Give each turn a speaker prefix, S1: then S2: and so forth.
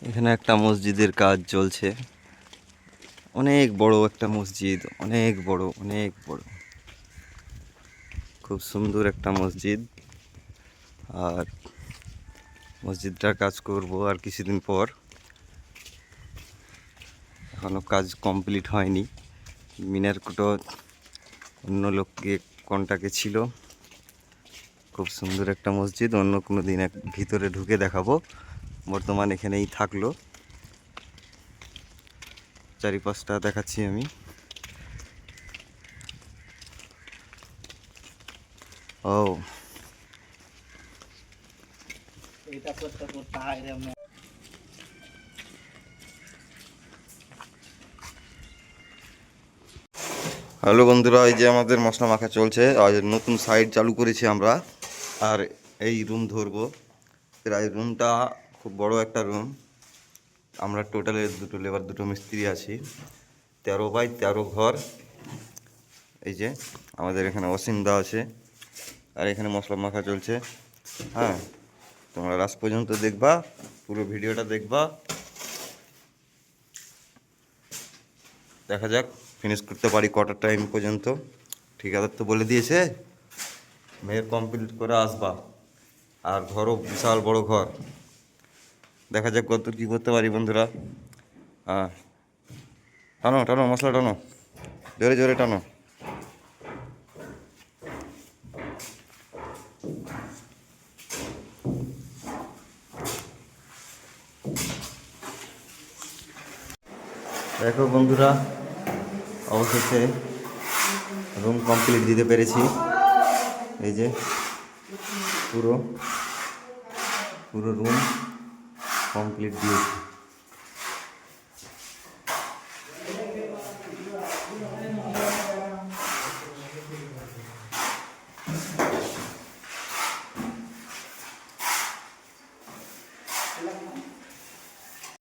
S1: এখানে একটা মসজিদের কাজ চলছে। অনেক বড় একটা মসজিদ, অনেক বড়, অনেক বড়, খুব সুন্দর একটা মসজিদ। আর মসজিদটার কাজ করব আর কিছুদিন পর, এখনো কাজ কমপ্লিট হয়নি। মিনার কুটো অন্য লোককে কন্টাক্টে ছিল। খুব সুন্দর একটা মসজিদ, অন্য কোনো দিন ভিতরে ঢুকে দেখাবো। বর্তমান এখানেই থাকলো, চারিপাশটা দেখাচ্ছি আমি। ও হ্যালো বন্ধুরা, এই যে আমাদের মশলা মাখা চলছে। আর নতুন সাইড চালু করেছি আমরা। আর এই রুম ধরবো, প্রায় রুমটা খুব বড় একটা রুম। আমরা টোটালে দুটো লেবার, দুটো মিস্ত্রি আছি। 13x13 ঘর। এই যে আমাদের এখানে অসীমদা আছে, আর এখানে মশলা মাখা চলছে। হ্যাঁ, তোমরা লাস্ট পর্যন্ত দেখবা, পুরো ভিডিওটা দেখবা। দেখা যাক ফিনিশ করতে পারি কটা টাইম পর্যন্ত। ঠিকাদার তো বলে দিয়েছে মেয়ের কমপ্লিট করে আসবা। আর ঘরও বিশাল বড় ঘর, দেখা যাক কত কী করতে পারি বন্ধুরা। হ্যাঁ, টানো টানো মশলা টানো, জোরে জোরে টানো। দেখো বন্ধুরা, অবশেষে রুম কমপ্লিট দিতে পেরেছি। এই যে পুরো পুরো রুম কমপ্লিট দিয়েছি।